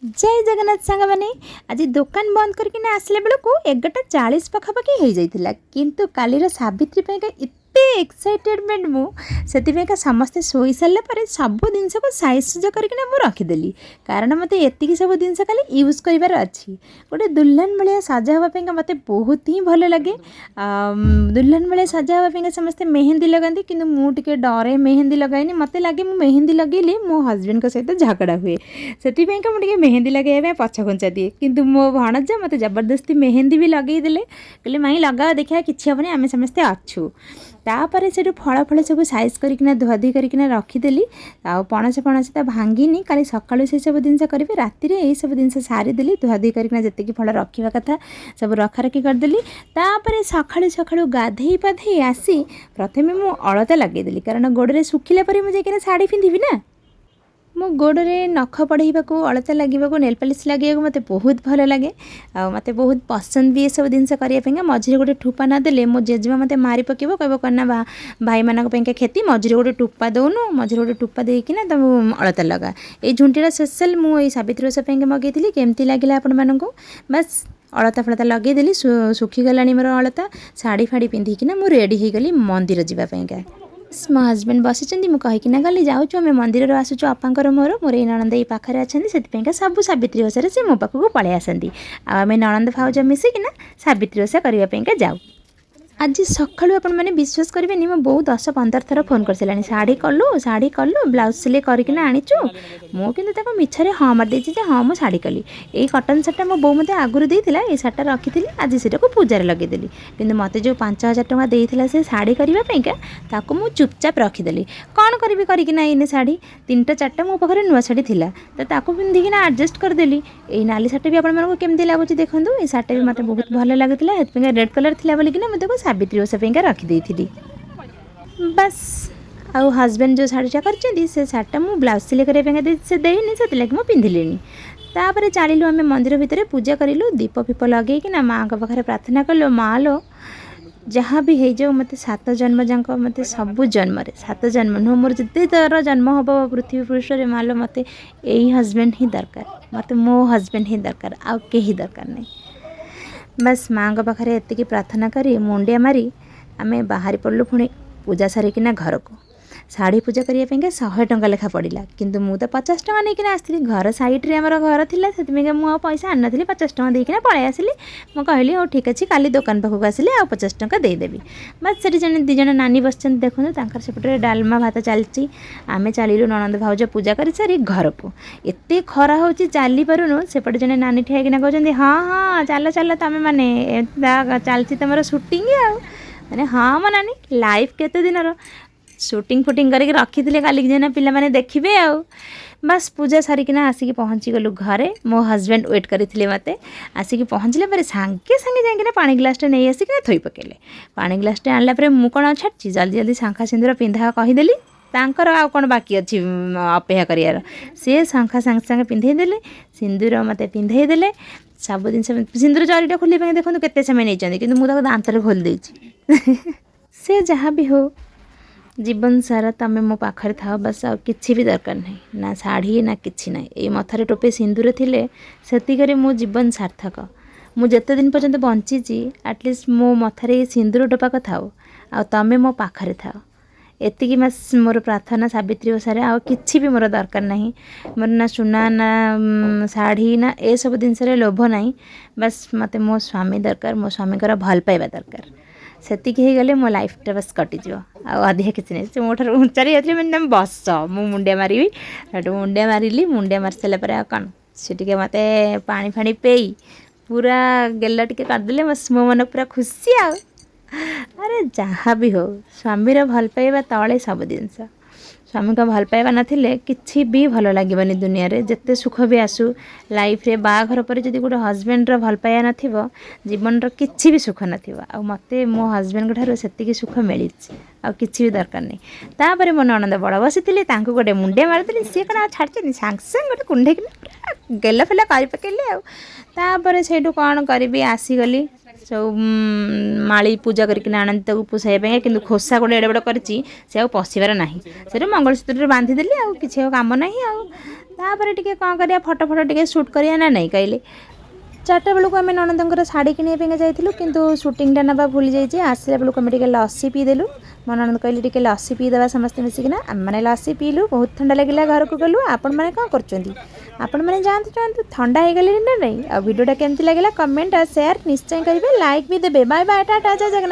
जय जगन्नाथ सांग मैंने आज दुकान बंद करके आसला बेलू 11:40 पखापाखि हो जाता किंतु कालीर सावित्री एते एक्साइटेडमेंट मुझे समस्ते शोई सारे पर सब जिनस को साइज सुज करके रखीदेली कारण मत ये सब जिनस खाली यूज करार अच्छी गोटे दुल्हन भाया सजा हाँपाई मत बहुत ही भल लगे। दुल्हन भाया सजा हाँपाई समस्ते मेहंदी लगाती कि मुझे डरे मेहंदी लगाइनी मत लगे मु मेहंदी लगेली मो हजबैंड सहित झगड़ा हुए से मुझे मेहंदी लगे पछ घुंचा दिए किंतु मो भणजा मत जबरदस्ती मेहंदी भी लगेदेले कहले माई लगा देखा किसी हेनी आम समस्ते अच्छू तापर से फल फल सब साइज करना धुआधुई करना रखीदेली आ पणस पणस तो भांगिनी काली सकालू से सब जिनस करी राति यही सब जिनस सारीदेली धुआधुई करना जी फल रखा कथा सब रखा रखी करदेली तापर सकाळू सकाळू गाधे पाधे आसी प्रथमे मु अलता लगेदेली कारण गोड़े सुखिला पर मुझे शाढ़ी पिंधि ना मो गोड़े नख पढ़ाइबा अलता लगे नेल पॉलिश लगे मत बहुत भल लगे आ मत बहुत पसंद भी ये सब जिनस करने मझे गोटे ठूपा नदेले मो जेजेमा मत मारी पकेब कह करना भाई मानक खेती मझे गोटे टूपा दौनु मझे गोटे टूपा देना तुम अलता लगा ये झुंटीटा स्पेशल मुझे सावित्री ओषा मगेली केमती लगे आपण मानक बस अलता फलता लगेदेली सुखीगला मोर अलता शाढ़ी फाड़ी पिंधिकिना मु रेडी हो गली मंदिर जावाई मो हजबैंड बसी मुझे गली जाऊँ आम मंदिर आसुचु अपांकर मोर ये नणंद ये पाखे अच्छा से सब सावित्री ओषा से मो पाखक पलि आसती आम नणंद भाउज मिसिकिना सावित्री ओषा करने जाऊ। आज सकाळु आपण मैंने विश्वास करेंगे मो बहुत 10-15 थर फोन कर सारे शाढ़ी कलु ब्लाउज सिले करना आनीचु मु कि मिछरे हाँ मारदे हाँ मुझे शाढ़ी कली ये कटन सार्टा मो बो मत आगुरी देता ये सार्टा रखी आज से पूजार लगेदेली कि मत जो 5,000 टଙ୍କା देता से शाढ़ी करने मुझे चुपचाप रखीदेली कौन करी करना ये शाढ़ी 3-4टा मो पाखे नुआ शाढ़ी थी तो पिंधिकिना आडजस्ट करदेली ये नाली सार्टा भी आपको केमती लगुच देखूँ ये सार्टा भी मत बहुत भल लगे रेड कलर थी बोलिकिना मत सावित्री ओषा रखीदी बस आउ हजबैंड जो शाढ़ीटा कर शाढ़ीटा मुझे ब्लाउज सिले करने से देनी से लगे मुझे पिंधिली तापर चलू आम मंदिर भितर पूजा करूँ दीप फीप लगे कि माँ पाखे प्रार्थना कलु माँ लो जहाँ भी हो जाओ मत 7 जन्म जाक मत सबू जन्म 7 जन्म नुह मोर जिते तर जन्म हम पृथ्वी पृष्ठ माँ लो मत यही हजबैंड ही दरकार मत मो हजबैंड ही दरकार आउ कहीं दरकार नहीं बस माँ पाखे एति प्रार्थना करी मुंडिया मारी आम बाहरी पड़लु पुणी पूजा सारिकिना घर को शाढ़ी पूजा करने 100 टଙ୍କା लेखा पड़ा किंतु मु तो 50 टଙ୍କା नहीं आसती घर सैड्रे आम घर था से मुझे पैसा आनी 50 टଙ୍କା देकिना पलि आसली मुझे कहली हो ठीक अच्छे काली दुकान पाखक आसिले आ 50 टଙ୍କା देदेवी बस से जन 2 जन नानी बस देखो सेपटे डालमा भात चलती आम चलू नणंद भाउज पूजा कर सारी घर को एत खरा हो चली पारुनु सेपटे जन नानी ठियाकिना कहते हाँ हाँ चल चल तुम मैंने चलती तुम शूटिंग आने हाँ मो नानी लाइफ केते दिन शूटिंग फुटिंग करके रखी थे काली जेना पिला माने देखिबे आ बस पूजा सारिकिना आसिक पहुँची गलु घरे मो हजबैंड वेट करते मत आसिक पहुँचले पर सांगे सांगे जाइए पानी ग्लासटे नहीं आसिक थोई पकेले पानी ग्लासटे आनला पर मु कौन छाड़ी जल्दी जल्दी शंखा सिंदूर पिंधा कहीदेली तांकर आ कौन बाकी अच्छी अपेक्षा करार सी शंखा सांगे सांगे पिंधेदेले सिंदूर मत पिंधेदेले सब जिन सिंदूर जरीटा खोल देखो केते समय नहीं कि मुझे दांतर खोल देछि से जहाँ भी हो जीवन सारा तुम मो पाखरे था बस आ किसी भी दरकार नहीं ना शाढ़ी ना किसी ना ये मथारे टोपे सिंदूर थिले सेतिकरे मो जीवन सार्थक मुझे दिन पर्यंत बंची एटलिस्ट मो मथारे सिंदूर टोपाक थाओ आ तमें मो पाखरे थाओ एतिकी बस मोर प्रार्थना सावित्री ओषारे आ किसी भी मोर दरकार नहीं मोर ना सुना ना शाढ़ी ना ए सब जिनस लोभ नहीं बस मत मो स्वामी दरकार मो स्वामी भल पाइबा दरकार सेतिकी हो गले मो लाइफटा बस कटिज अधिक किसी नहीं से मोटर उचारी जाती मैंने बस मु मुंडिया मारि मुंडिया मारिली मुंडिया मारी सारापर कौन से मत पानी फाणी पेई पूरा गेला टे करदे बस मो मन पूरा खुशी आ अरे जहाँ भी हो स्वामीर भल पाइबा तले सब जिनस स्वामी को भल पाइबा नथिले किछि भी भल लागबनी दुनिया रे जिते सुख भी आसू लाइफ रे बाघर पर जदि गोटे हजबैंड भल पाइबा नथिबो जीवन रो किछि भी सुख नथिबो आ मते मो हजबैंड ठारो सेतिकी सुख मिली आ किछि भी दरकार नहीं तापर मो ननंद बड़ बसी तांको गोटे मुंडे मारदेली सी कण छाड़ी सांग सांग गोटे कुंडे गेला फेला कर पकेले आ तापर सेठू कौन करी आसीगली सब माली पूजा करके आनती पोषाइबा कि खोसा गोटे एड़े बड़ कर पशिबार ना से मंगलसूत्र बांधिदेली आ कि कम ना आपर टे कौन कर फटो फटो टे सुट करा ना नहीं कहले 4टा बेलू आम ननदर शाढ़ी किणा जाइलु किंतु सुटिंगटा ना भूली जाइए आसला बेलू आम टे लस्सी पीदेलु मो ननद कहली टे लस्सी पीदेवा समस्त मिसिकिना आम मैंने लस्सी पीलु बहुत ठंडा लगे घर को गलु आपण मैंने कौन कर जातु ठंडा हो गले ना नहीं आ वीडियोटा केमती लगे कमेंट और शेयर निश्चय करेंगे लाइक भी देवे बाय बाय टाटा जय जगन्नाथ।